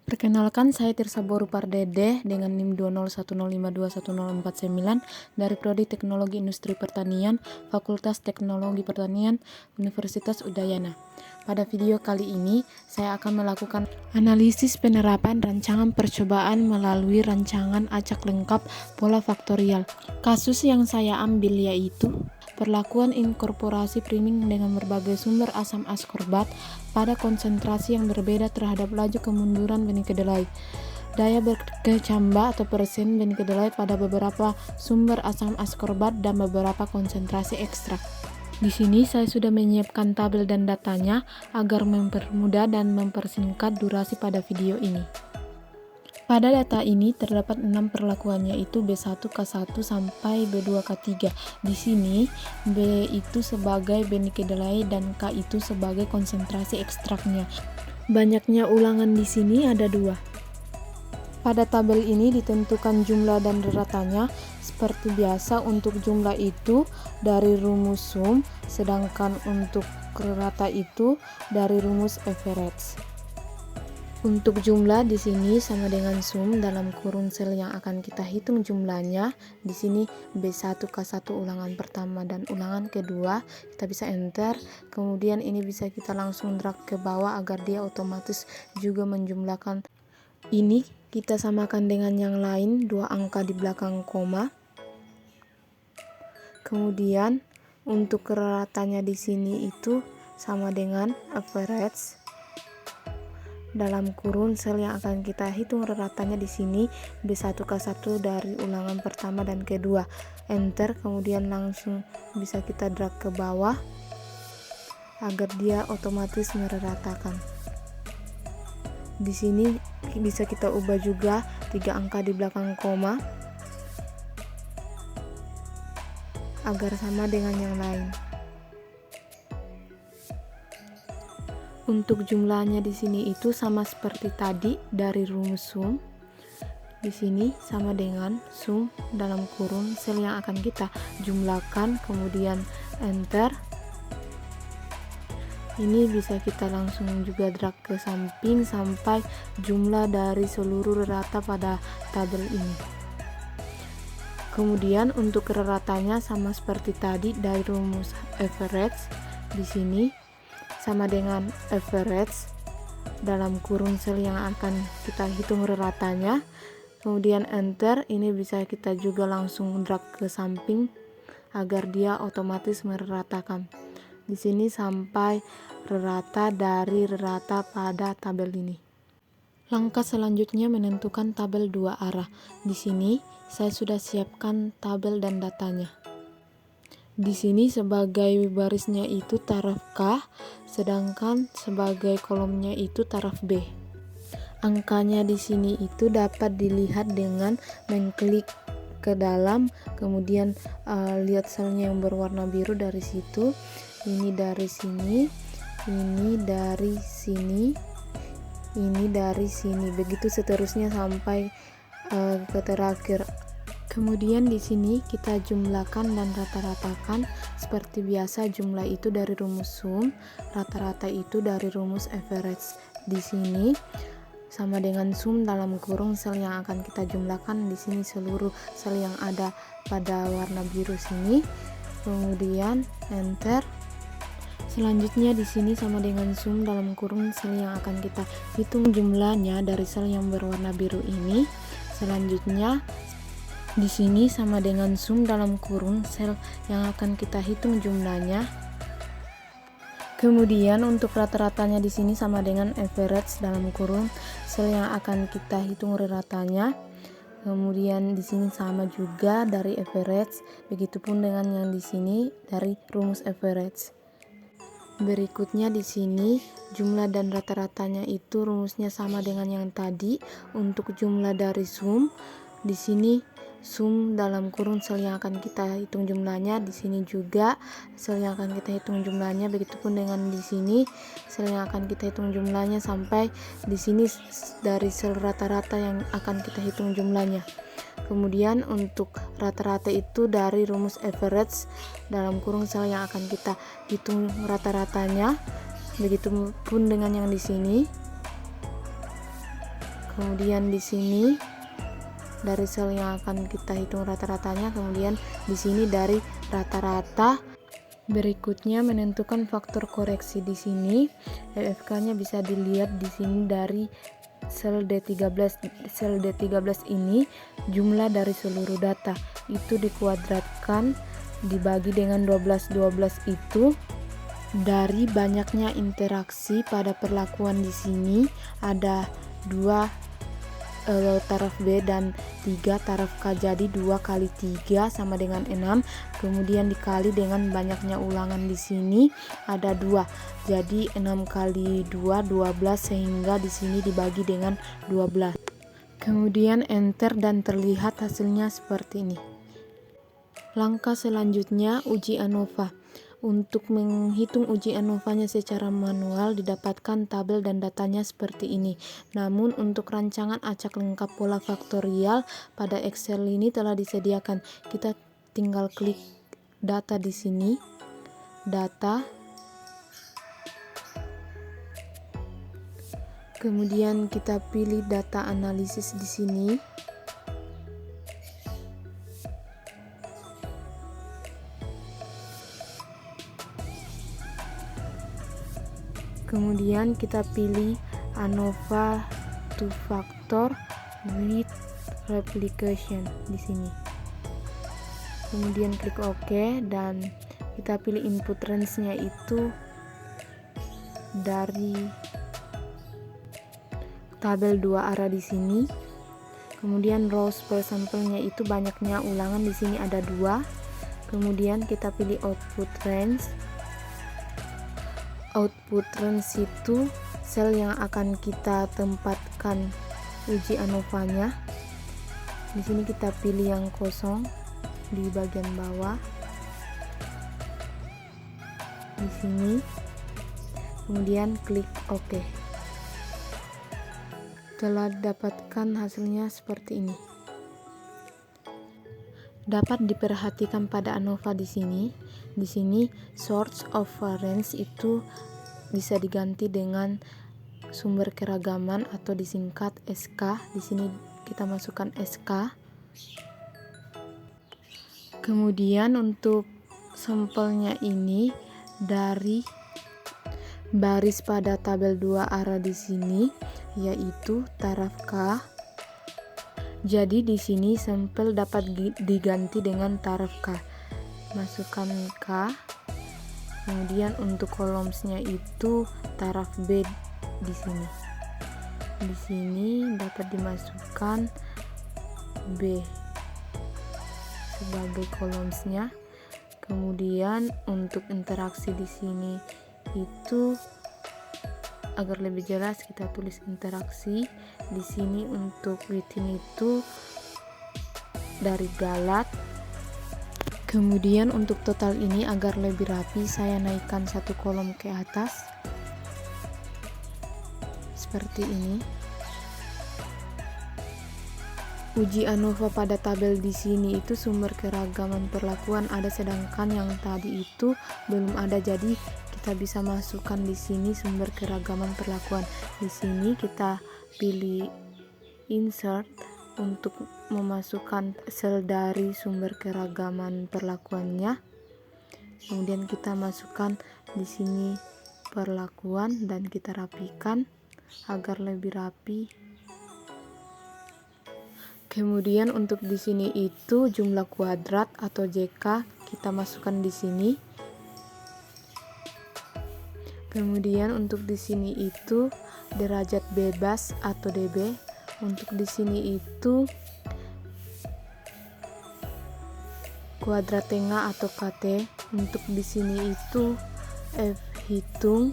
Perkenalkan, saya Tirsa Boru Pardede dengan NIM 20105210499 dari Prodi Teknologi Industri Pertanian, Fakultas Teknologi Pertanian, Universitas Udayana. Pada video kali ini, saya akan melakukan analisis penerapan rancangan percobaan melalui rancangan acak lengkap pola faktorial. Kasus yang saya ambil yaitu perlakuan inkorporasi priming dengan berbagai sumber asam askorbat pada konsentrasi yang berbeda terhadap laju kemunduran benih kedelai, daya berkecambah atau persen benih kedelai pada beberapa sumber asam askorbat dan beberapa konsentrasi ekstrak. Di sini saya sudah menyiapkan tabel dan datanya agar mempermudah dan mempersingkat durasi pada video ini. Pada data ini terdapat 6 perlakuannya, yaitu B1, K1 sampai B2, K3. Di sini B itu sebagai benih kedelai dan K itu sebagai konsentrasi ekstraknya. Banyaknya ulangan di sini ada 2. Pada tabel ini ditentukan jumlah dan ratanya. Seperti biasa, untuk jumlah itu dari rumus sum, sedangkan untuk rata itu dari rumus average. Untuk jumlah di sini sama dengan sum dalam kurung sel yang akan kita hitung jumlahnya. Di sini B1 K1 ulangan pertama dan ulangan kedua, kita bisa enter. Kemudian ini bisa kita langsung drag ke bawah agar dia otomatis juga menjumlahkan. Ini kita samakan dengan yang lain, 2 angka di belakang koma. Kemudian untuk ratanya di sini itu sama dengan average dalam kurun sel yang akan kita hitung ratanya. Di sini B1 K1 dari ulangan pertama dan kedua, enter. Kemudian langsung bisa kita drag ke bawah agar dia otomatis meratakan. Di sini bisa kita ubah juga 3 angka di belakang koma agar sama dengan yang lain. Untuk jumlahnya di sini itu sama seperti tadi dari rumus sum. Di sini sama dengan sum dalam kurung sel yang akan kita jumlahkan, kemudian enter. Ini bisa kita langsung juga drag ke samping sampai jumlah dari seluruh rata pada tabel ini. Kemudian untuk ratanya sama seperti tadi dari rumus average. Di sini sama dengan average dalam kurung sel yang akan kita hitung ratanya. Kemudian enter. Ini bisa kita juga langsung drag ke samping agar dia otomatis meratakan. Di sini sampai rata dari rata pada tabel ini. Langkah selanjutnya menentukan tabel 2 arah. Di sini saya sudah siapkan tabel dan datanya. Di sini sebagai barisnya itu taraf K, sedangkan sebagai kolomnya itu taraf B. Angkanya di sini itu dapat dilihat dengan mengklik ke dalam, kemudian lihat selnya yang berwarna biru dari situ. Ini dari sini, ini dari sini, ini dari sini. Begitu seterusnya sampai ke terakhir. Kemudian di sini kita jumlahkan dan rata-ratakan. Seperti biasa, jumlah itu dari rumus sum, rata-rata itu dari rumus average. Di sini sama dengan sum dalam kurung sel yang akan kita jumlahkan. Di sini seluruh sel yang ada pada warna biru sini. Kemudian enter. Selanjutnya di sini sama dengan sum dalam kurung sel yang akan kita hitung jumlahnya dari sel yang berwarna biru ini. Selanjutnya di sini sama dengan sum dalam kurung sel yang akan kita hitung jumlahnya. Kemudian untuk rata-ratanya di sini sama dengan average dalam kurung sel yang akan kita hitung ratanya. Kemudian di sini sama juga dari average, begitupun dengan yang di sini dari rumus average. Berikutnya di sini jumlah dan rata-ratanya itu rumusnya sama dengan yang tadi. Untuk jumlah dari sum, di sini sum dalam kurung sel yang akan kita hitung jumlahnya. Di sini juga sel yang akan kita hitung jumlahnya. Begitupun dengan di sini sel yang akan kita hitung jumlahnya sampai di sini dari sel rata-rata yang akan kita hitung jumlahnya. Kemudian untuk rata-rata itu dari rumus average dalam kurung sel yang akan kita hitung rata-ratanya. Begitupun dengan yang di sini. Kemudian di sini dari sel yang akan kita hitung rata-ratanya, kemudian di sini dari rata-rata. Berikutnya menentukan faktor koreksi. Di sini EFK-nya bisa dilihat di sini dari sel D13. Sel D13 ini jumlah dari seluruh data itu dikuadratkan dibagi dengan 12 itu dari banyaknya interaksi pada perlakuan. Di sini ada 2 taraf B dan 3 taraf K, jadi 2 kali 3 sama dengan 6, kemudian dikali dengan banyaknya ulangan. Di sini ada 2, jadi 6 kali 2 12, sehingga di sini dibagi dengan 12. Kemudian enter dan terlihat hasilnya seperti ini. Langkah selanjutnya uji ANOVA. Untuk menghitung uji ANOVA-nya secara manual didapatkan tabel dan datanya seperti ini. Namun untuk rancangan acak lengkap pola faktorial pada Excel ini telah disediakan. Kita tinggal klik data di sini, data. Kemudian kita pilih data analisis di sini. Kemudian kita pilih ANOVA 2 factor with replication di sini. Kemudian klik OK dan kita pilih input range-nya itu dari tabel 2 arah di sini. Kemudian rows per sampelnya itu banyaknya ulangan, di sini ada 2. Kemudian kita pilih output range. Output range itu sel yang akan kita tempatkan uji ANOVA-nya. Di sini kita pilih yang kosong di bagian bawah. Di sini. Kemudian klik OK. Telah dapatkan hasilnya seperti ini. Dapat diperhatikan pada ANOVA di sini. Di sini source of range itu bisa diganti dengan sumber keragaman atau disingkat SK. Di sini kita masukkan SK. Kemudian untuk sampelnya ini dari baris pada tabel 2 arah di sini, yaitu taraf K. Jadi di sini sampel dapat diganti dengan taraf K. Masukkan K. Kemudian untuk columns-nya itu taraf B di sini. Di sini dapat dimasukkan B sebagai columns-nya. Kemudian untuk interaksi di sini itu agar lebih jelas kita tulis interaksi. Di sini untuk within itu dari Galat. Kemudian untuk total ini agar lebih rapi saya naikkan satu kolom ke atas seperti ini. Uji ANOVA pada tabel di sini itu sumber keragaman perlakuan ada, sedangkan yang tadi itu belum ada, jadi kita bisa masukkan di sini sumber keragaman perlakuan. Di sini kita pilih insert untuk memasukkan sel dari sumber keragaman perlakuannya. Kemudian kita masukkan di sini perlakuan dan kita rapikan agar lebih rapi. Kemudian untuk di sini itu jumlah kuadrat atau JK kita masukkan di sini. Kemudian untuk di sini itu derajat bebas atau DB. Untuk di sini itu kuadrat tengah atau KT. Untuk di sini itu F hitung.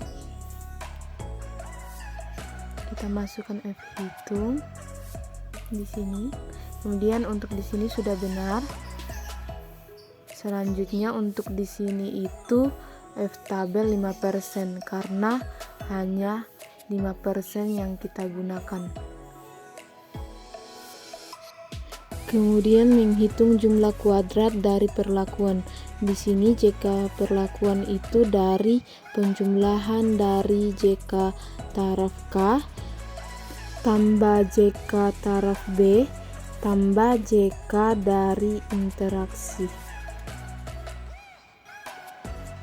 Kita masukkan F hitung di sini. Kemudian untuk di sini sudah benar. Selanjutnya untuk di sini itu F tabel 5% karena hanya 5% yang kita gunakan. Kemudian menghitung jumlah kuadrat dari perlakuan. Di sini JK perlakuan itu dari penjumlahan dari JK taraf K tambah JK taraf B tambah JK dari interaksi.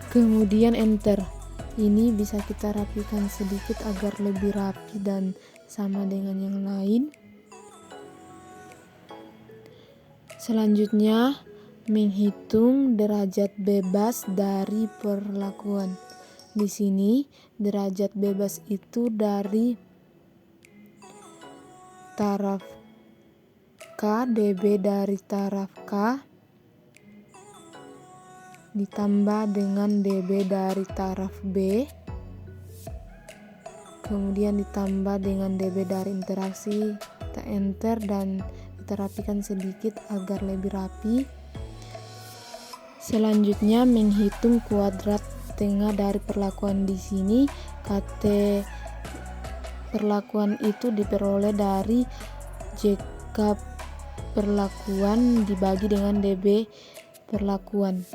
Kemudian enter. Ini bisa kita rapikan sedikit agar lebih rapi dan sama dengan yang lain. Selanjutnya, menghitung derajat bebas dari perlakuan. Di sini, derajat bebas itu dari taraf K, dB dari taraf K, ditambah dengan dB dari taraf B, kemudian ditambah dengan dB dari interaksi. Kita enter dan kita rapikan sedikit agar lebih rapi. Selanjutnya, menghitung kuadrat tengah dari perlakuan. Di sini KT perlakuan itu diperoleh dari JK perlakuan dibagi dengan dB perlakuan.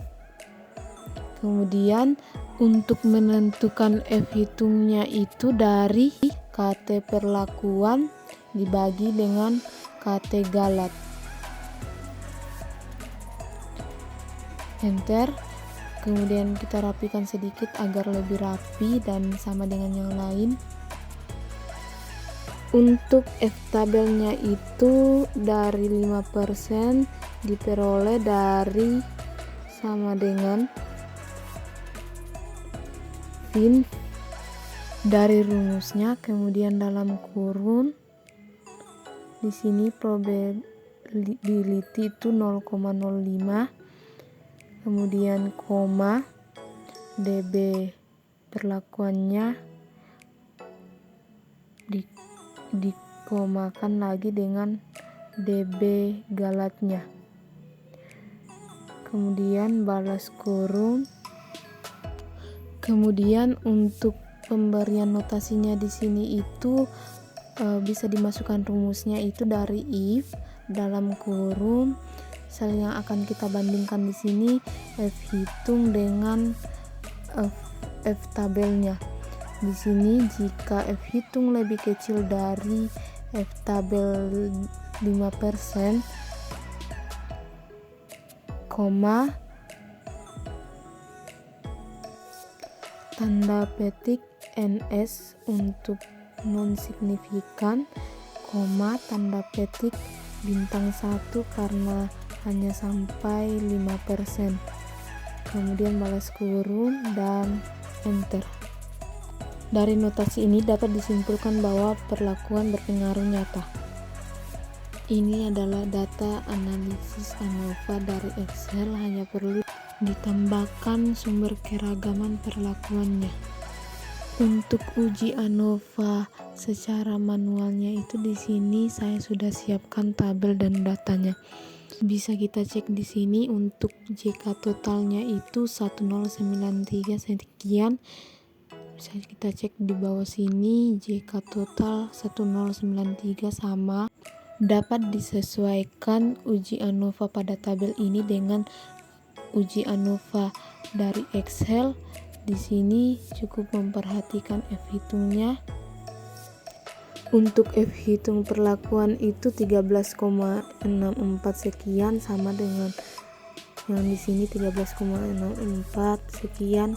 Kemudian untuk menentukan F hitungnya itu dari KT perlakuan dibagi dengan KT galat. Enter. Kemudian kita rapikan sedikit agar lebih rapi dan sama dengan yang lain. Untuk F tabelnya itu dari 5% diperoleh dari sama dengan fin dari rumusnya, kemudian dalam kurun di sini probability itu 0,05, kemudian koma dB perlakuannya dikomakan lagi dengan dB galatnya, kemudian balas kurung. Kemudian untuk pemberian notasinya di sini itu bisa dimasukkan rumusnya itu dari if dalam kurung sel yang akan kita bandingkan di sini F hitung dengan F tabelnya. Di sini jika F hitung lebih kecil dari F tabel 5%, koma tanda petik NS untuk non signifikan, koma tanda petik bintang 1 karena hanya sampai 5%, kemudian balas kurung dan enter. Dari notasi ini dapat disimpulkan bahwa perlakuan berpengaruh nyata. Ini adalah data analisis ANOVA dari Excel, hanya perlu ditambahkan sumber keragaman perlakuannya. Untuk uji ANOVA secara manualnya itu di sini saya sudah siapkan tabel dan datanya. Bisa kita cek di sini untuk JK totalnya itu 1093 sekian. Bisa kita cek di bawah sini JK total 1093 sama. Dapat disesuaikan uji ANOVA pada tabel ini dengan uji ANOVA dari Excel. Di sini cukup memperhatikan F hitungnya. Untuk F hitung perlakuan itu 13,64 sekian sama dengan yang di sini 13,64 sekian.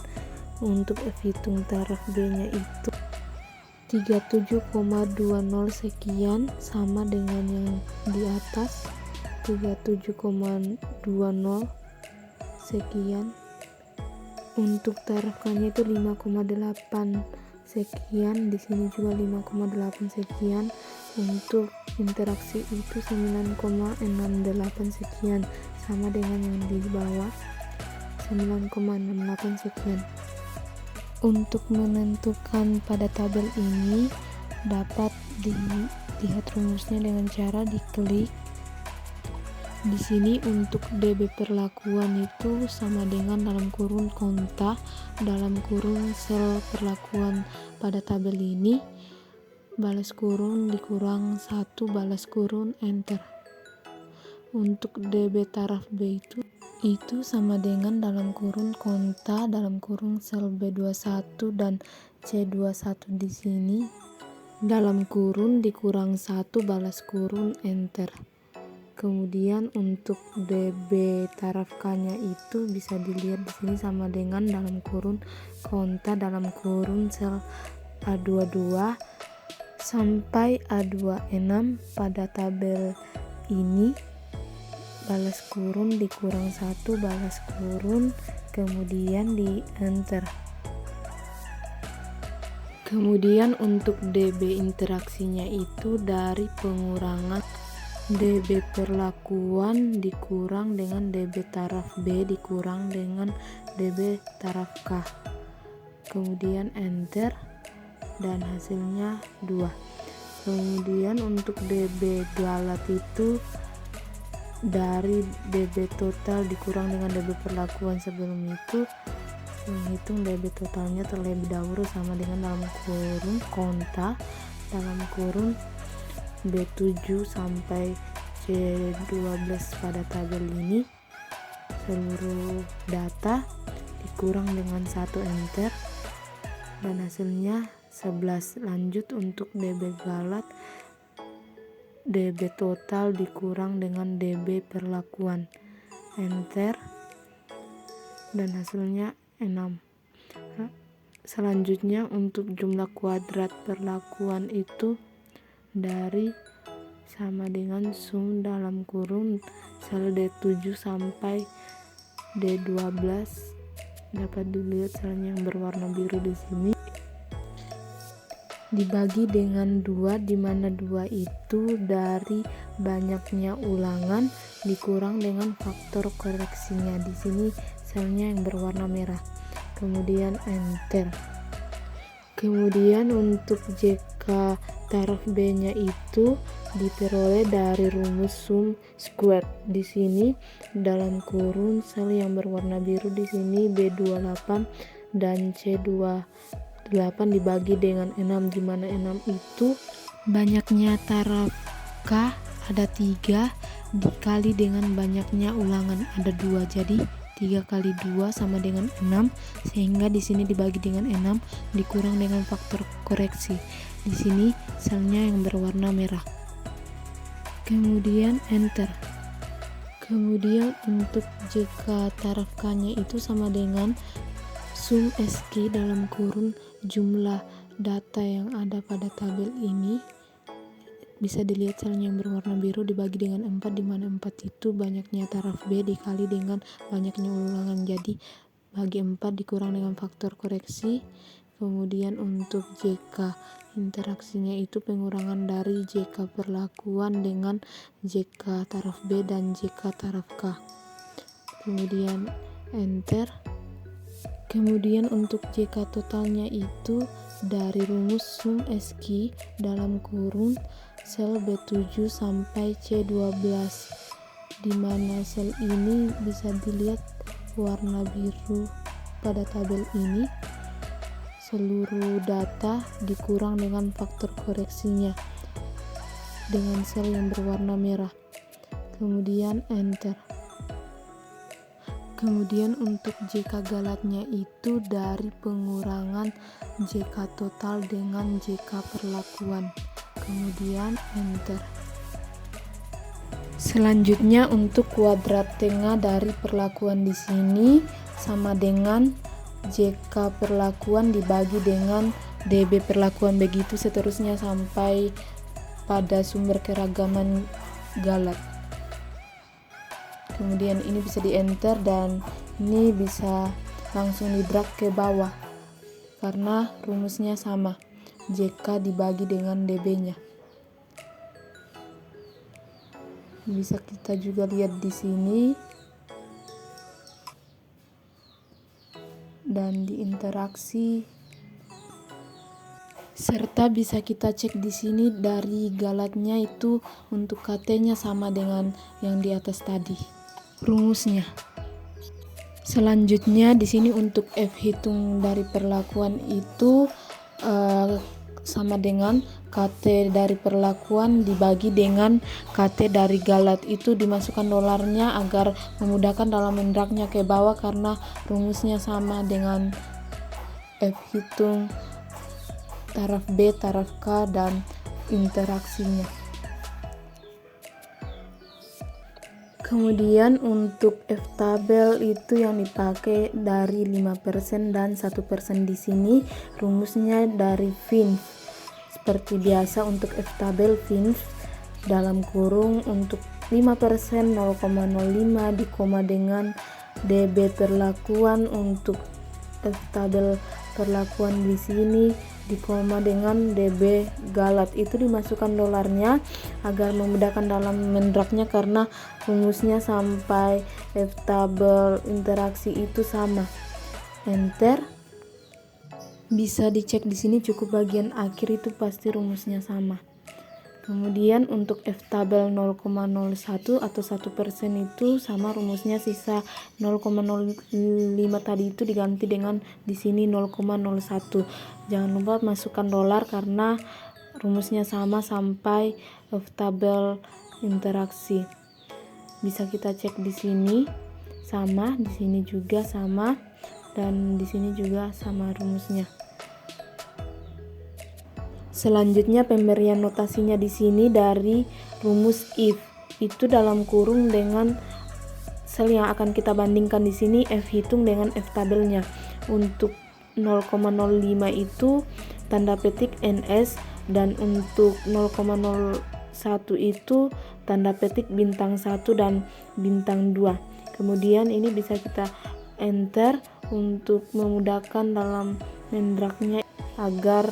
Untuk F hitung taraf B-nya itu 37,20 sekian sama dengan yang di atas 37,20 sekian. Untuk taraf K-nya itu 5,8 sekian, di sini juga 5,8 sekian. Untuk interaksi itu 9,68 sekian sama dengan yang di bawah 9,68 sekian. Untuk menentukan pada tabel ini dapat dilihat rumusnya dengan cara diklik. Di sini untuk dB perlakuan itu sama dengan dalam kurung konta dalam kurung sel perlakuan pada tabel ini, balas kurung dikurang 1 balas kurung enter. Untuk dB taraf B itu sama dengan dalam kurung konta dalam kurung sel B21 dan C21 di sini. dalam kurun dikurang 1 balas kurung enter. Kemudian untuk DB taraf K-nya itu bisa dilihat di sini sama dengan dalam kurung konta dalam kurung sel A22 sampai A26. Pada tabel ini balas kurung dikurang 1 balas kurung, kemudian di enter. Kemudian untuk DB interaksinya itu dari pengurangan DB perlakuan dikurang dengan DB taraf B dikurang dengan DB taraf K, kemudian enter dan hasilnya 2. Kemudian untuk DB galat itu dari DB total dikurang dengan DB perlakuan. Sebelum itu menghitung DB totalnya terlebih dahulu sama dengan dalam kurung konta dalam kurung B7 sampai C12. Pada tabel ini seluruh data dikurang dengan 1 enter dan hasilnya 11. Lanjut untuk DB galat, DB total dikurang dengan DB perlakuan, enter dan hasilnya 6. Selanjutnya untuk jumlah kuadrat perlakuan itu dari sama dengan sum dalam kurung sel D7 sampai D12. Dapat dilihat selnya yang berwarna biru di sini dibagi dengan 2, di mana 2 itu dari banyaknya ulangan dikurang dengan faktor koreksinya. Di sini selnya yang berwarna merah. Kemudian enter. Kemudian untuk JK taraf B-nya itu diperoleh dari rumus sum square. Di sini dalam kurung sel yang berwarna biru di sini B28 dan C28 dibagi dengan 6, di mana 6 itu banyaknya taraf K ada 3 dikali dengan banyaknya ulangan ada 2. Jadi 3 kali 2 sama dengan 6, sehingga di sini dibagi dengan 6 dikurang dengan faktor koreksi. Di sini selnya yang berwarna merah. Kemudian enter. Kemudian untuk JK taraf K-nya itu sama dengan sum SQ dalam kurung jumlah data yang ada pada tabel ini. Bisa dilihat selnya yang berwarna biru dibagi dengan 4, di mana 4 itu banyaknya taraf B dikali dengan banyaknya ulangan. Jadi bagi 4 dikurang dengan faktor koreksi. Kemudian untuk JK interaksinya itu pengurangan dari JK perlakuan dengan JK taraf B dan JK taraf K. Kemudian enter. Kemudian untuk JK totalnya itu dari rumus sum SQ dalam kurung sel B7 sampai C12, di mana sel ini bisa dilihat warna biru pada tabel ini. Seluruh data dikurang dengan faktor koreksinya dengan sel yang berwarna merah. Kemudian enter. Kemudian untuk JK galatnya itu dari pengurangan JK total dengan JK perlakuan. Kemudian enter. Selanjutnya untuk kuadrat tengah dari perlakuan di sini sama dengan JK perlakuan dibagi dengan DB perlakuan, begitu seterusnya sampai pada sumber keragaman galat. Kemudian ini bisa di enter dan ini bisa langsung di drag ke bawah karena rumusnya sama, JK dibagi dengan DB-nya. Bisa kita juga lihat di sini dan di interaksi, serta bisa kita cek di sini dari galatnya itu untuk KT-nya sama dengan yang di atas tadi rumusnya. Selanjutnya di sini untuk F hitung dari perlakuan itu sama dengan KT dari perlakuan dibagi dengan KT dari galat, itu dimasukkan dolarnya agar memudahkan dalam mendragnya ke bawah karena rumusnya sama dengan F hitung taraf B, taraf K, dan interaksinya. Kemudian untuk F-tabel itu yang dipakai dari 5% dan 1% di sini rumusnya dari Vince. Seperti biasa untuk F-tabel Vince dalam kurung untuk 5% 0,05 di koma dengan DB perlakuan, untuk F-tabel perlakuan di sini di koma dengan DB galat. Itu dimasukkan dolarnya agar memudahkan dalam mendraknya karena rumusnya sampai F-tabel interaksi itu sama. Enter. Bisa dicek di sini, cukup bagian akhir itu pasti rumusnya sama. Kemudian untuk F-tabel 0,01 atau 1% itu sama rumusnya, sisa 0,05 tadi itu diganti dengan di sini 0,01. Jangan lupa masukkan dolar karena rumusnya sama sampai F-tabel interaksi. Bisa kita cek di sini sama, di sini juga sama, dan di sini juga sama rumusnya. Selanjutnya pemberian notasinya di sini dari rumus if, itu dalam kurung dengan sel yang akan kita bandingkan di sini F hitung dengan F tabelnya. Untuk 0,05 itu tanda petik NS, dan untuk 0,01 itu tanda petik bintang 1 dan bintang 2. Kemudian ini bisa kita enter untuk memudahkan dalam mendraknya agar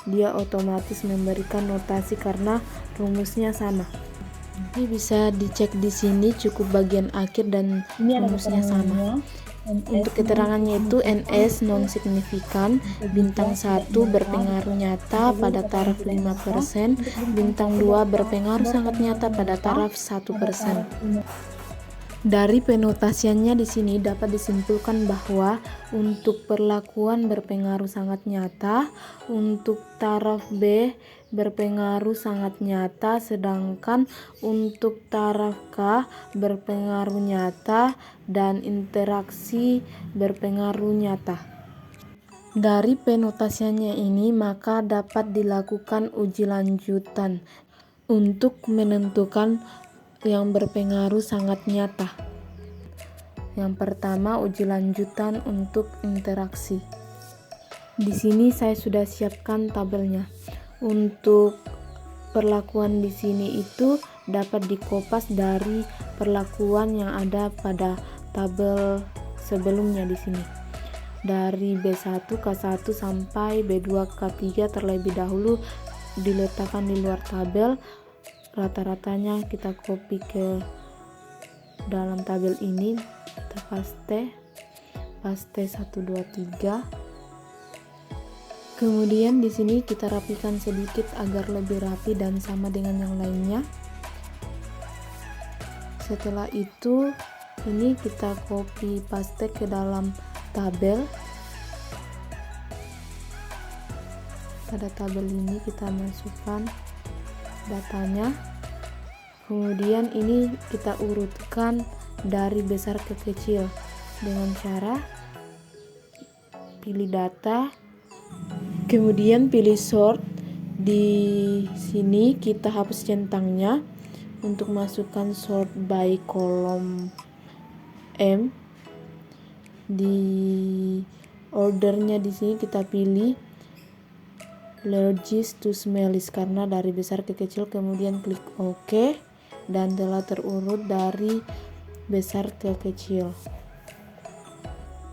dia otomatis memberikan notasi karena rumusnya sama. Ini bisa dicek di sini, cukup bagian akhir dan rumusnya sama. Untuk keterangannya itu NS non signifikan, bintang 1 berpengaruh nyata pada taraf 5%, bintang 2 berpengaruh sangat nyata pada taraf 1%. Dari penotasiannya di sini dapat disimpulkan bahwa untuk perlakuan berpengaruh sangat nyata, untuk taraf B berpengaruh sangat nyata, sedangkan untuk taraf K berpengaruh nyata dan interaksi berpengaruh nyata. Dari penotasiannya ini maka dapat dilakukan uji lanjutan untuk menentukan yang berpengaruh sangat nyata. Yang pertama, uji lanjutan untuk interaksi. Di sini saya sudah siapkan tabelnya. Untuk perlakuan di sini itu dapat dikopas dari perlakuan yang ada pada tabel sebelumnya di sini. Dari B1 K1 sampai B2 K3 terlebih dahulu diletakkan di luar tabel. Rata-ratanya kita copy ke dalam tabel ini, kita paste 1 2 3. Kemudian di sini kita rapikan sedikit agar lebih rapi dan sama dengan yang lainnya. Setelah itu ini kita copy paste ke dalam tabel. Pada tabel ini kita masukkan datanya, kemudian ini kita urutkan dari besar ke kecil dengan cara pilih data, kemudian pilih sort. Di sini kita hapus centangnya untuk masukkan sort by kolom M. Di ordernya di sini kita pilih largest to smallest karena dari besar ke kecil, kemudian klik OK dan telah terurut dari besar ke kecil.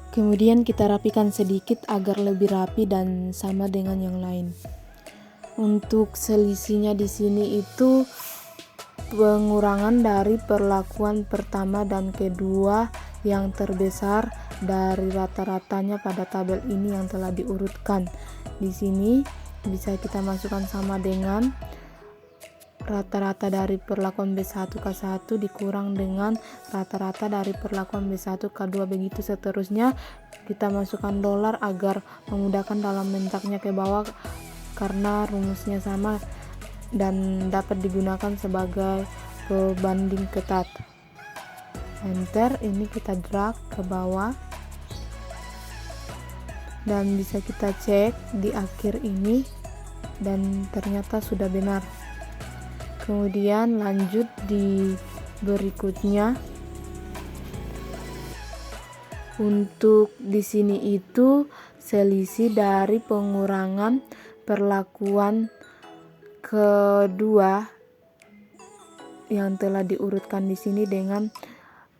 Kemudian kita rapikan sedikit agar lebih rapi dan sama dengan yang lain. Untuk selisihnya di sini itu pengurangan dari perlakuan pertama dan kedua yang terbesar dari rata-ratanya pada tabel ini yang telah diurutkan. Di sini bisa kita masukkan sama dengan rata-rata dari perlakuan B1 K1 dikurang dengan rata-rata dari perlakuan B1 K2, begitu seterusnya. Kita masukkan dolar agar memudahkan dalam mentaknya ke bawah karena rumusnya sama dan dapat digunakan sebagai pembanding ketat. Enter, ini kita drag ke bawah dan bisa kita cek di akhir ini dan ternyata sudah benar. Kemudian lanjut di berikutnya. Untuk di sini itu selisih dari pengurangan perlakuan kedua yang telah diurutkan di sini dengan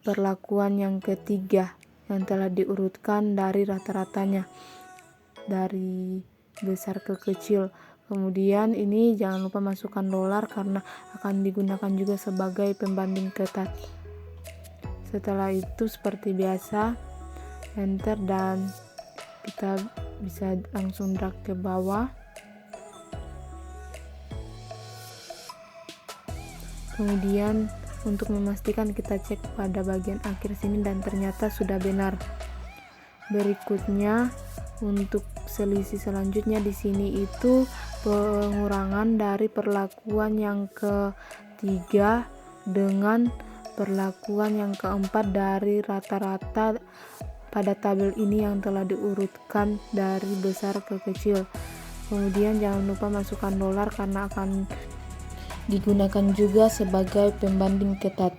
perlakuan yang ketiga yang telah diurutkan dari rata-ratanya dari besar ke kecil. Kemudian ini jangan lupa masukkan dolar karena akan digunakan juga sebagai pembanding ketat. Setelah itu seperti biasa enter dan kita bisa langsung drag ke bawah. Kemudian untuk memastikan kita cek pada bagian akhir sini dan ternyata sudah benar. Berikutnya untuk selisih selanjutnya di sini itu pengurangan dari perlakuan yang ketiga dengan perlakuan yang keempat dari rata-rata pada tabel ini yang telah diurutkan dari besar ke kecil. Kemudian jangan lupa masukkan dolar karena akan digunakan juga sebagai pembanding ketat.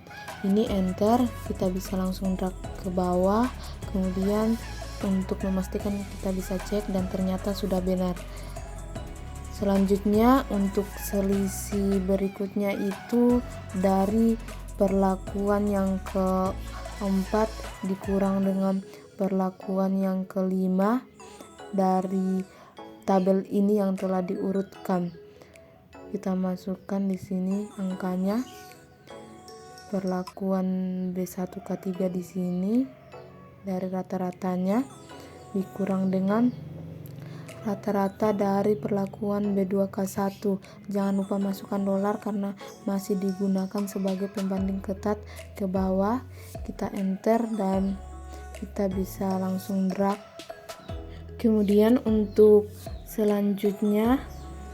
Ini enter, kita bisa langsung drag ke bawah. Kemudian untuk memastikan kita bisa cek dan ternyata sudah benar. Selanjutnya untuk selisih berikutnya itu dari perlakuan yang keempat dikurang dengan perlakuan yang kelima dari tabel ini yang telah diurutkan. Kita masukkan di sini angkanya. Perlakuan B1K3 di sini dari rata-ratanya dikurang dengan rata-rata dari perlakuan B2K1. Jangan lupa masukkan dolar karena masih digunakan sebagai pembanding ketat ke bawah. Kita enter dan kita bisa langsung drag. Kemudian untuk selanjutnya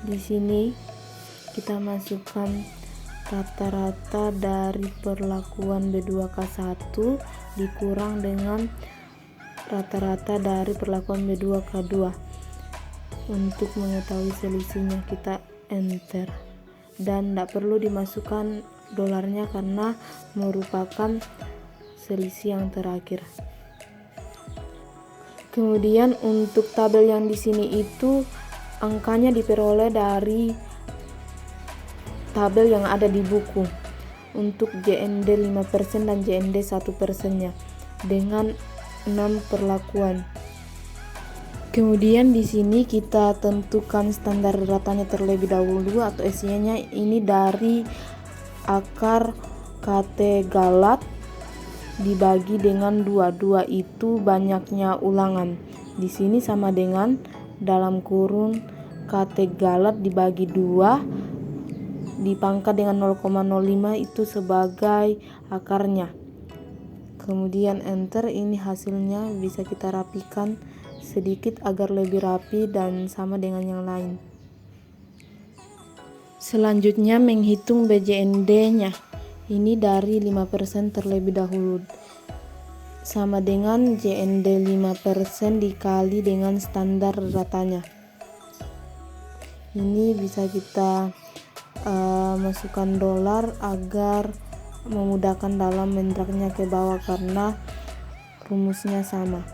di sini kita masukkan rata-rata dari perlakuan B2K1 dikurang dengan rata-rata dari perlakuan B2K2. Untuk mengetahui selisihnya kita enter dan tidak perlu dimasukkan dolarnya karena merupakan selisih yang terakhir. Kemudian untuk tabel yang di sini itu angkanya diperoleh dari tabel yang ada di buku. Untuk JND 5% dan JND 1%-nya dengan 6 perlakuan. Kemudian di sini kita tentukan standar ratanya terlebih dahulu atau SY-nya ini dari akar KT galat dibagi dengan 2 itu banyaknya ulangan. Di sini sama dengan dalam kurung KT galat dibagi 2 dipangkat dengan 0,05 itu sebagai akarnya. Kemudian enter, ini hasilnya bisa kita rapikan sedikit agar lebih rapi dan sama dengan yang lain. Selanjutnya menghitung BJND-nya. Ini dari 5% terlebih dahulu. Sama dengan JND 5% dikali dengan standar ratanya. Ini bisa kita masukkan dolar agar memudahkan dalam mendragnya ke bawah karena rumusnya sama.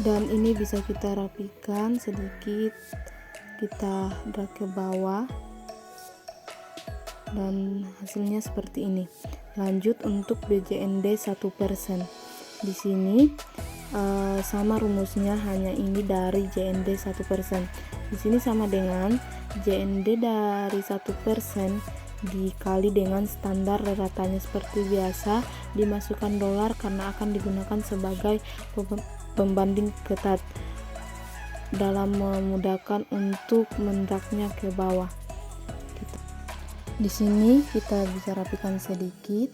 Dan ini bisa kita rapikan sedikit, kita drag ke bawah dan hasilnya seperti ini. Lanjut untuk BJND 1%. Di sini sama rumusnya, hanya ini dari JND 1%. Di sini sama dengan JND dari 1% dikali dengan standar ratanya seperti biasa, dimasukkan dolar karena akan digunakan sebagai pembanding ketat dalam memudahkan untuk mendragnya ke bawah. Di sini kita bisa rapikan sedikit,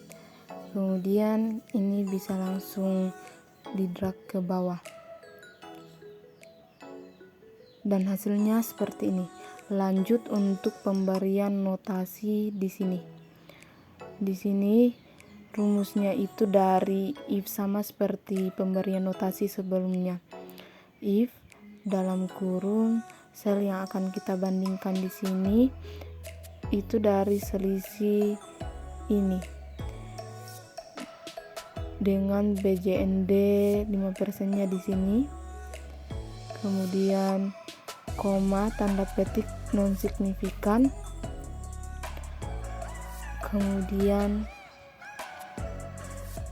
kemudian ini bisa langsung di-drag ke bawah. Dan hasilnya seperti ini. Lanjut untuk pemberian notasi di sini. Di sini rumusnya itu dari if, sama seperti pemberian notasi sebelumnya. If dalam kurung sel yang akan kita bandingkan di sini itu dari selisih ini dengan BJND 5%-nya di sini. Kemudian koma tanda petik non signifikan. Kemudian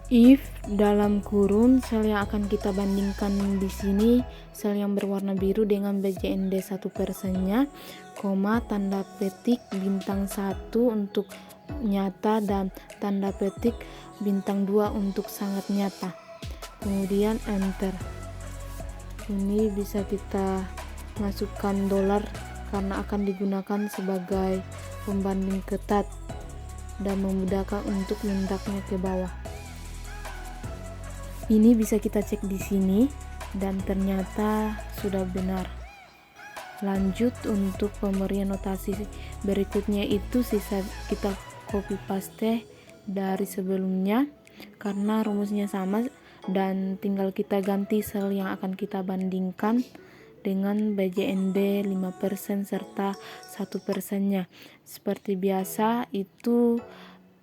if dalam kurung sel yang akan kita bandingkan di sini sel yang berwarna biru dengan BJND 1%-nya, koma tanda petik bintang 1 untuk nyata dan tanda petik bintang 2 untuk sangat nyata. Kemudian enter. Ini bisa kita masukkan dolar karena akan digunakan sebagai pembanding ketat dan memudahkan untuk mendraknya ke bawah. Ini bisa kita cek di sini dan ternyata sudah benar. Lanjut untuk pemberian notasi berikutnya itu sisa kita copy paste dari sebelumnya karena rumusnya sama dan tinggal kita ganti sel yang akan kita bandingkan dengan BJND 5% serta 1%-nya. Seperti biasa itu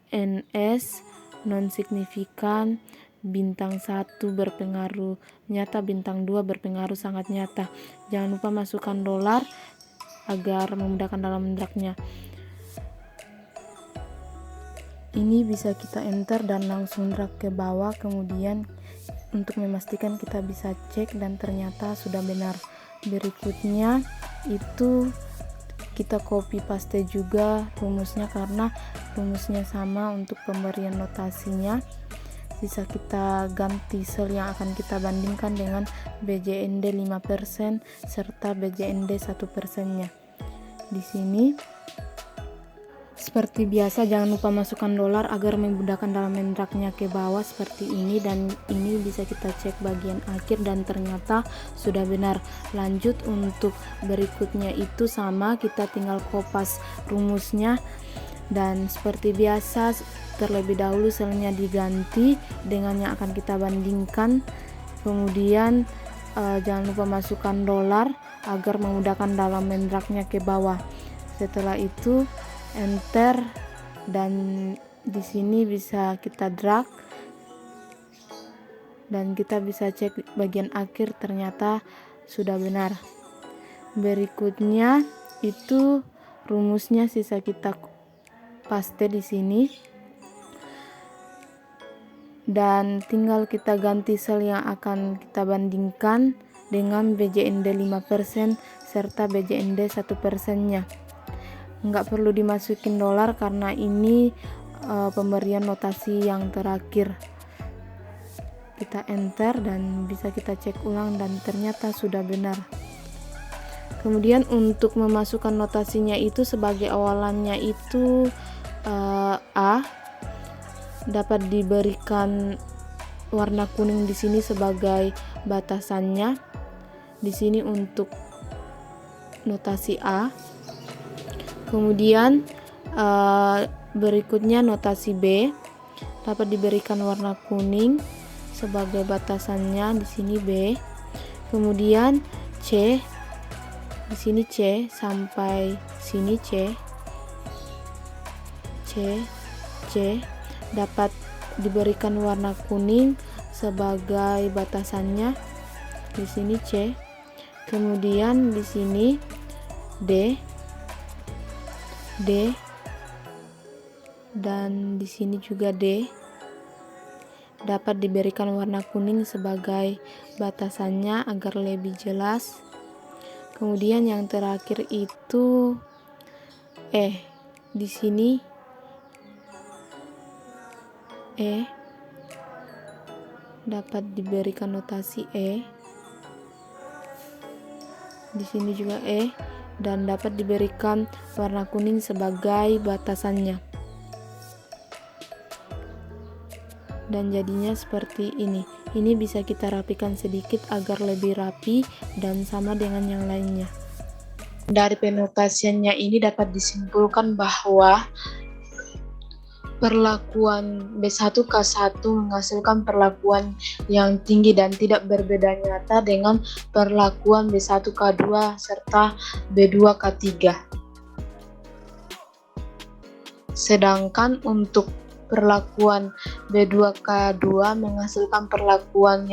NS non signifikan, bintang 1 berpengaruh nyata, bintang 2 berpengaruh sangat nyata. Jangan lupa masukkan dolar agar memudahkan dalam mendraknya. Ini bisa kita enter dan langsung drag ke bawah. Kemudian untuk memastikan kita bisa cek dan ternyata sudah benar. Berikutnya itu kita copy paste juga rumusnya karena rumusnya sama untuk pemberian notasinya. Sisa kita ganti sel yang akan kita bandingkan dengan BJND 5% serta BJND 1%-nya. Di sini seperti biasa jangan lupa masukkan dolar agar memudahkan dalam mendraknya ke bawah seperti ini, dan ini bisa kita cek bagian akhir dan ternyata sudah benar. Lanjut untuk berikutnya itu sama, kita tinggal kopas rumusnya dan seperti biasa terlebih dahulu selnya diganti dengan yang akan kita bandingkan. Kemudian jangan lupa masukkan dolar agar memudahkan dalam mendraknya ke bawah. Setelah itu enter dan di sini bisa kita drag dan kita bisa cek bagian akhir ternyata sudah benar. Berikutnya itu rumusnya sisa kita paste di sini dan tinggal kita ganti sel yang akan kita bandingkan dengan BJND 5% serta BJND 1%-nya. Nggak perlu dimasukin dolar karena ini pemberian notasi yang terakhir. Kita enter dan bisa kita cek ulang dan ternyata sudah benar. Kemudian untuk memasukkan notasinya itu sebagai awalannya itu A, dapat diberikan warna kuning di sini sebagai batasannya. Di sini untuk notasi A. Kemudian berikutnya notasi B dapat diberikan warna kuning sebagai batasannya, di sini B. Kemudian C, di sini C sampai sini C dapat diberikan warna kuning sebagai batasannya, di sini C. Kemudian di sini D dan di sini juga D dapat diberikan warna kuning sebagai batasannya agar lebih jelas. Kemudian yang terakhir itu E, di sini E dapat diberikan notasi E, di sini juga E dan dapat diberikan warna kuning sebagai batasannya. Dan jadinya seperti ini. Ini bisa kita rapikan sedikit agar lebih rapi dan sama dengan yang lainnya. Dari penotasiannya ini dapat disimpulkan bahwa perlakuan B1K1 menghasilkan perlakuan yang tinggi dan tidak berbeda nyata dengan perlakuan B1K2 serta B2K3. Sedangkan untuk perlakuan B2K2 menghasilkan perlakuan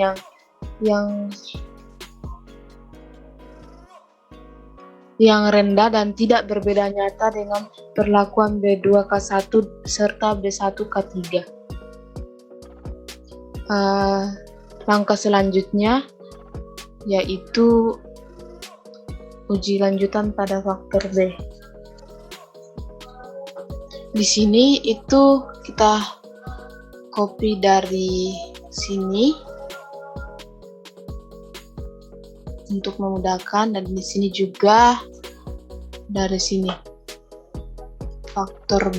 yang rendah dan tidak berbeda nyata dengan perlakuan B2K1 serta B1K3. Langkah selanjutnya yaitu uji lanjutan pada faktor B. Di sini itu kita copy dari sini untuk memudahkan, dan di sini juga dari sini faktor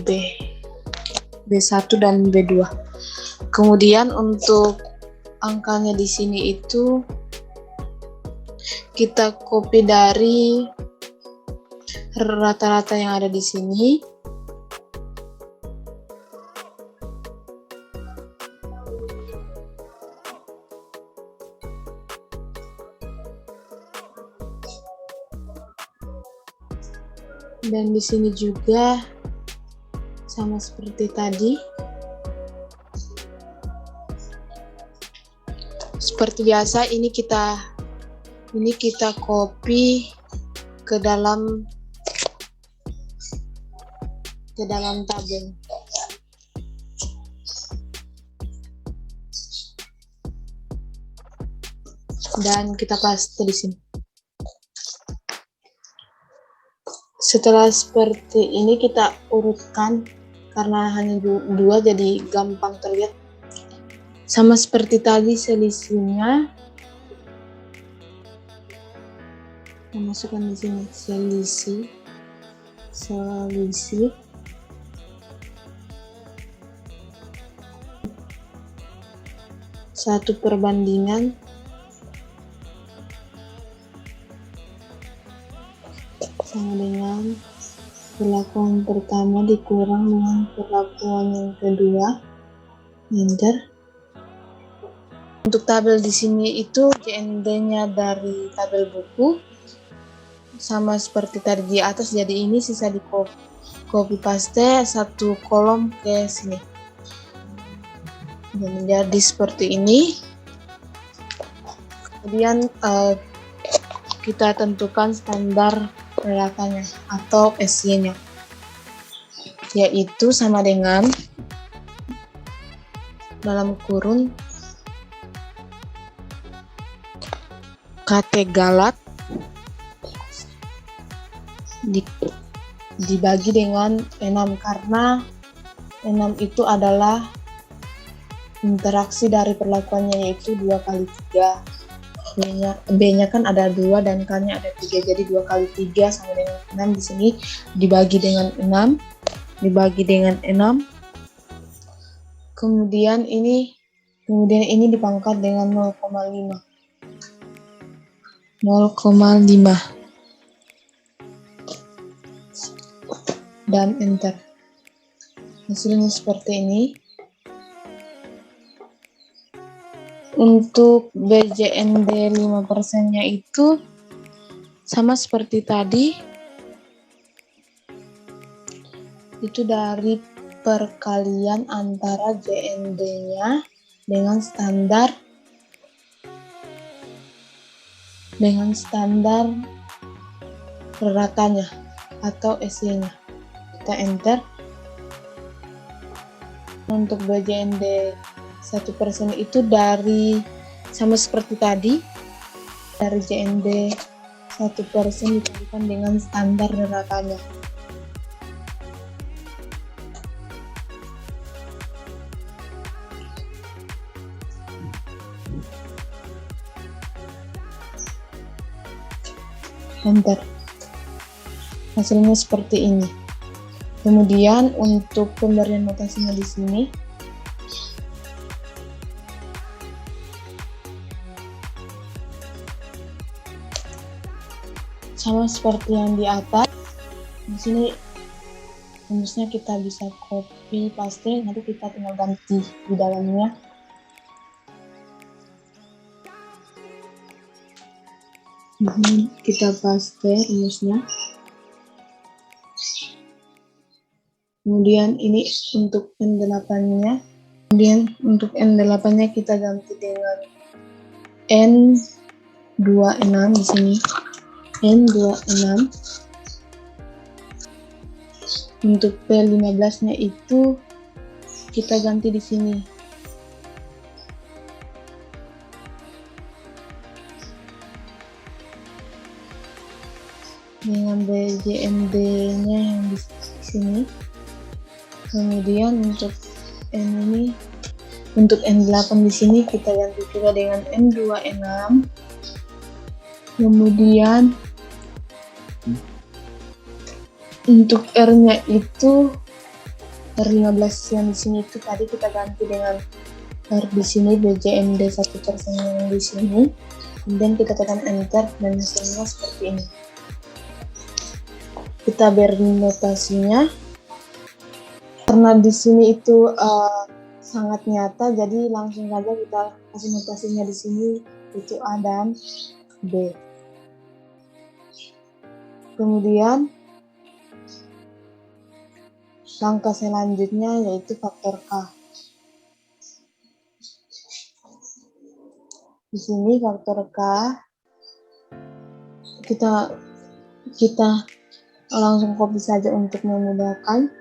B1 dan B2. Kemudian untuk angkanya di sini itu kita copy dari rata-rata yang ada di sini. Dan di sini juga sama seperti tadi. Seperti biasa ini kita copy ke dalam tabel. Dan kita paste di sini. Setelah seperti ini kita urutkan karena hanya dua jadi gampang terlihat. Sama seperti tadi selisihnya, masukkan di sini selisih 1/1 sama dengan perlakuan pertama dikurang dengan perlakuan yang kedua. Enter. Untuk tabel di sini itu JND-nya dari tabel buku sama seperti tadi di atas, jadi ini sisa di copy paste satu kolom ke sini. Dan jadi seperti ini. Kemudian kita tentukan standar ratanya atau SY-nya, yaitu sama dengan dalam kurung KT galat dibagi dengan 6, karena 6 itu adalah interaksi dari perlakuannya, yaitu 2x3. B-nya kan ada 2 dan K-nya ada 3, jadi 2x3 sama dengan 6. Di sini dibagi dengan 6, kemudian ini dipangkat dengan 0,5 dan enter. Hasilnya seperti ini. Untuk BJND 5%-nya itu sama seperti tadi, itu dari perkalian antara JND-nya dengan standar ratanya atau SY-nya. Kita enter. Untuk BJND 1% itu dari sama seperti tadi, dari JND 1% dikalikan dengan standar ratanya. Enter. Hasilnya seperti ini. Kemudian untuk pemberian notasinya di sini, sama seperti yang di atas. Di sini rumusnya kita bisa copy paste, nanti kita tinggal ganti di dalamnya. Kita paste rumusnya. Kemudian ini untuk N8-nya. Kemudian untuk N8-nya kita ganti dengan N26 di sini. N26. Untuk P15-nya itu kita ganti di sini. Dengan BJMD-nya yang di sini. Kemudian untuk untuk N8 di sini kita ganti juga dengan N26. Kemudian untuk R-nya itu R15 yang di sini itu tadi kita ganti dengan R di sini BJMD 1% yang di sini. Kemudian kita tekan enter dan hasilnya seperti ini. Kita beri notasinya. Karena di sini itu sangat nyata, jadi langsung saja kita kasih notasinya di sini itu A dan B. Kemudian langkah selanjutnya yaitu faktor K. Di sini faktor K kita langsung copy saja untuk memudahkan.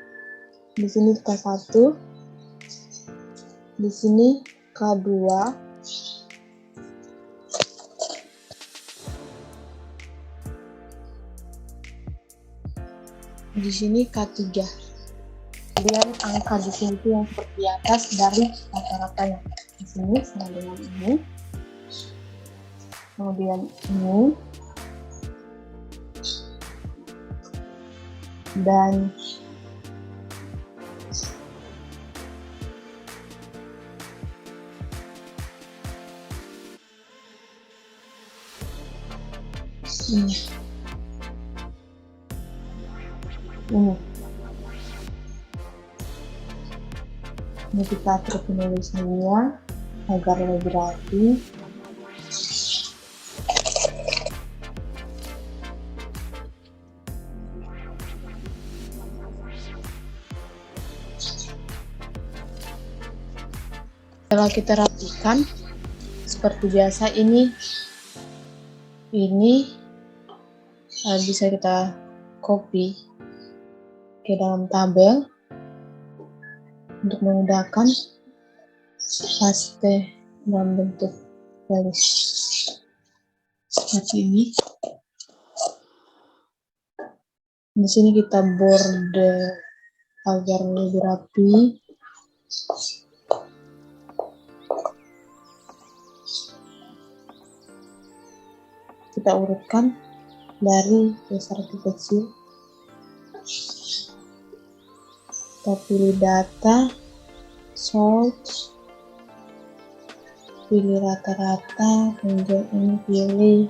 Di sini K1, di sini K2, di sini K3. Kemudian angka di sini itu yang seperti atas dari rata-ratanya. Di sini sama dengan ini. Kemudian ini. Dan ini. Ini kita atur penulisannya agar lebih rapi. Setelah kita rapikan seperti biasa, ini bisa kita copy ke dalam tabel untuk memudahkan paste dalam bentuk garis seperti ini. Di sini kita border agar lebih rapi. Kita urutkan dari besar ke kecil. Kita pilih data, sort, pilih rata-rata, kemudian ini pilih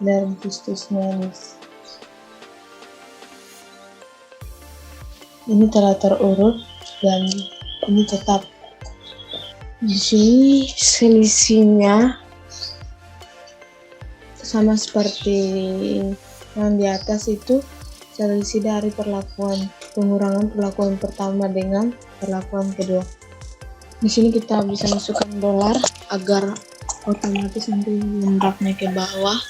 dan justusnya. Ini telah terurut dan ini tetap. Di sini selisihnya sama seperti yang di atas itu, selisih dari pengurangan perlakuan pertama dengan perlakuan kedua. Di sini kita bisa masukkan dolar agar otomatis nanti mendragnya ke bawah.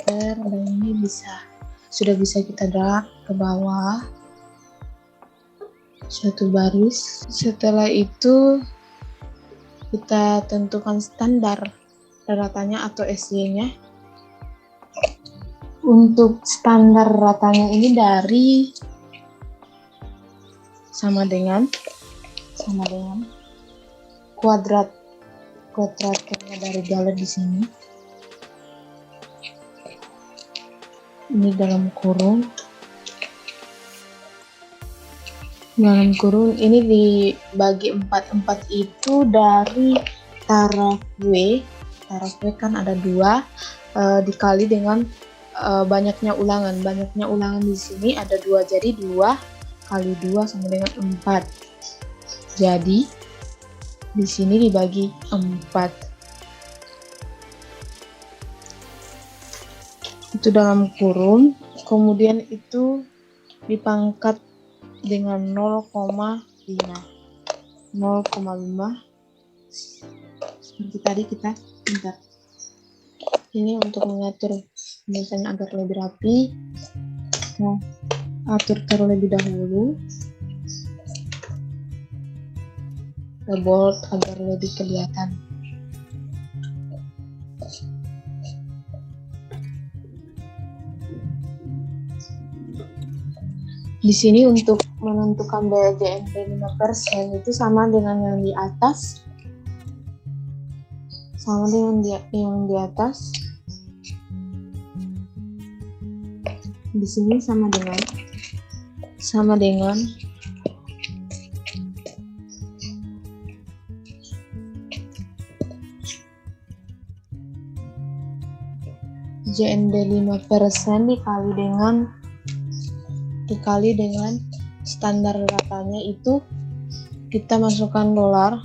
Dan ini sudah bisa kita drag ke bawah satu baris. Setelah itu kita tentukan standar ratanya atau SY-nya. Untuk standar ratanya ini dari sama dengan kuadrat karena dari galer di sini. Ini dalam kurung ini dibagi 4 itu dari taraf W kan ada 2 dikali dengan banyaknya ulangan. Banyaknya ulangan di sini ada 2, jadi 2 kali 2 sama dengan 4. Jadi di sini dibagi 4. Itu dalam kurung, kemudian itu dipangkat dengan 0,5. Seperti tadi kita bentar. Ini untuk mengatur misalnya agar lebih rapi. Nah, atur terlebih dahulu ke bold agar lebih kelihatan. Di sini untuk menentukan BJMD 5% itu sama dengan yang di atas. Sama dengan yang di atas. Di sini sama dengan JND 5% dikali dengan standar ratanya, itu kita masukkan dolar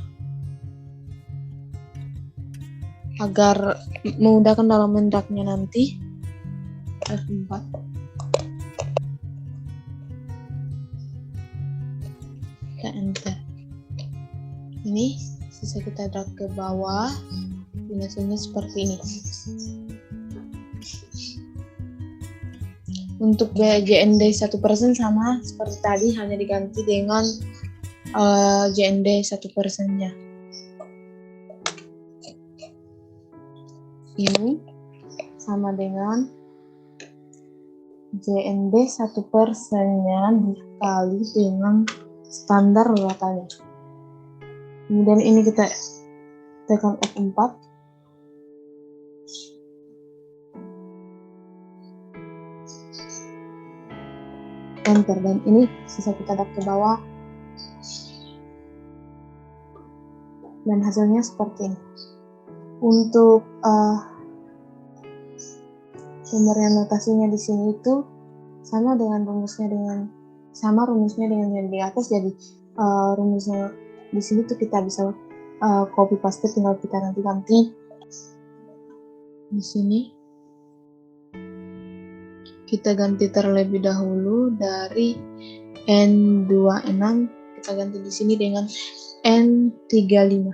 agar memudahkan dalam mendraknya nanti. F4. Kita enter. Ini sisa kita drag ke bawah, hasilnya seperti ini. Untuk JND 1% sama seperti tadi, hanya diganti dengan JND 1%-nya. Ini sama dengan JND 1%-nya dikali dengan standar ratanya. Kemudian ini kita tekan F4. Enter, dan ini sisa kita drag ke bawah dan hasilnya seperti ini. Untuk pemberian notasinya di sini itu sama dengan rumusnya dengan yang di atas. Jadi rumusnya di sini tuh kita bisa copy paste, tinggal kita nanti ganti di sini. Kita ganti terlebih dahulu dari N26, kita ganti di sini dengan N35.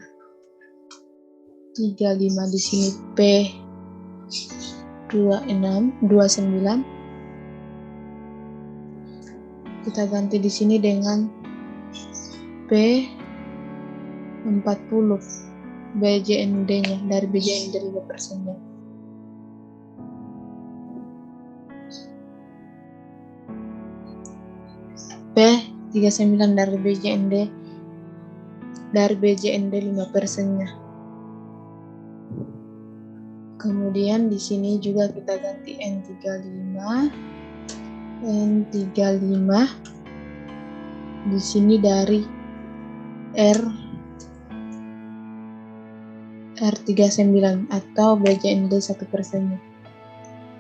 35 di sini P29. Kita ganti di sini dengan P40 BJND-nya dari BJND 5%-nya. P39 dari BJND 5%-nya. Kemudian di sini juga kita ganti N35 di sini dari R39 atau BJND 1%-nya.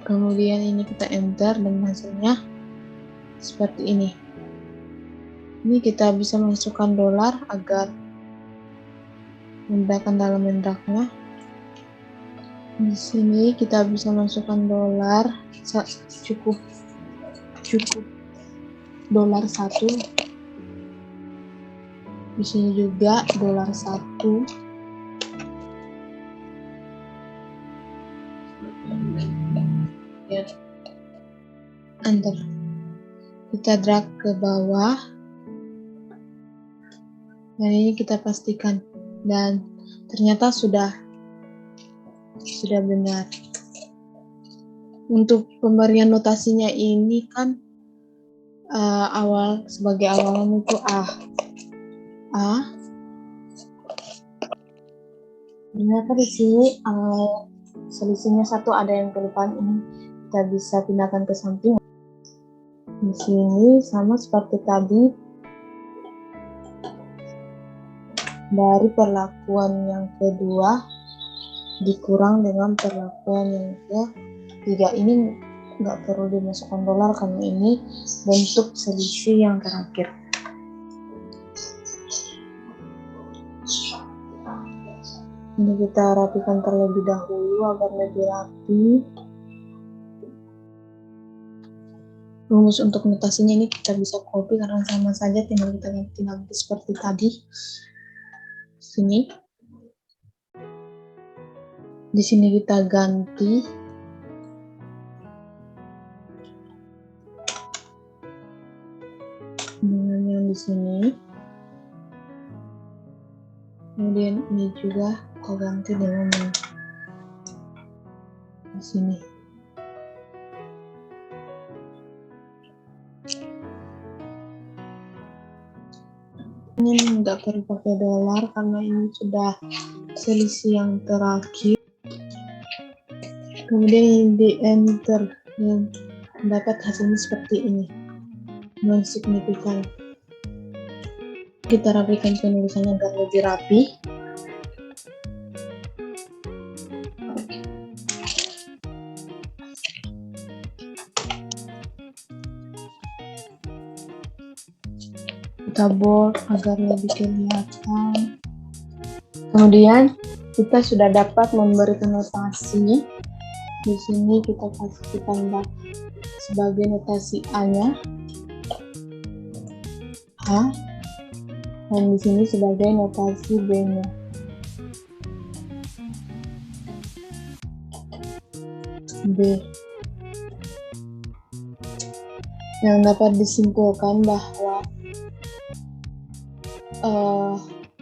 Kemudian ini kita enter dan hasilnya seperti ini. Ini kita bisa masukkan dolar agar memudahkan dalam mendraknya. Di sini kita bisa masukkan dolar cukup dolar 1. Di sini juga dolar 1. Enter. Kita drag ke bawah. Dan ini kita pastikan, dan ternyata sudah benar. Untuk pemberian notasinya ini kan sebagai awalan itu A. Ternyata di sini selisihnya 1, ada yang kelupaan, ini kita bisa pindahkan ke samping. Di sini sama seperti tadi, dari perlakuan yang kedua dikurang dengan perlakuan yang ketiga. Ini nggak perlu dimasukkan dolar karena ini bentuk selisih yang terakhir. Ini kita rapikan terlebih dahulu agar lebih rapi. Rumus untuk notasinya ini kita bisa copy karena sama saja, tinggal kita ganti nanti seperti tadi. Di sini kita ganti. Dengan yang di sini. Kemudian ini juga kita ganti dengan yang di sini. Ini nggak perlu pakai dolar karena ini sudah selisih yang terakhir. Kemudian di enter yang dapat hasilnya seperti ini, non signifikan. Kita rapikan penulisannya agar lebih rapi. Kita bold agar lebih kelihatan. Kemudian kita sudah dapat memberikan notasi. Di sini kita kasih tanda sebagai notasi A-nya, A, dan di sini sebagai notasi B-nya. B. Yang dapat disimpulkan bahwa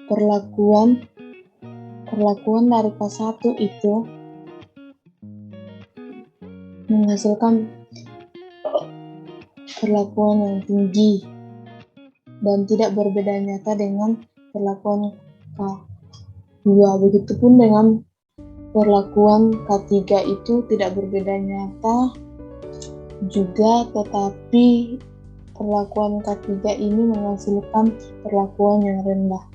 perlakuan dari K1 itu menghasilkan perlakuan yang tinggi dan tidak berbeda nyata dengan perlakuan K2. Begitupun dengan perlakuan K3 itu tidak berbeda nyata juga, tetapi perlakuan K3 ini menghasilkan perlakuan yang rendah.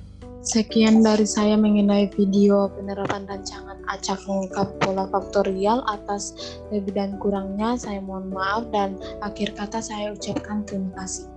Sekian dari saya mengenai video penerapan rancangan acak lengkap pola faktorial. Atas lebih dan kurangnya saya mohon maaf, dan akhir kata saya ucapkan terima kasih.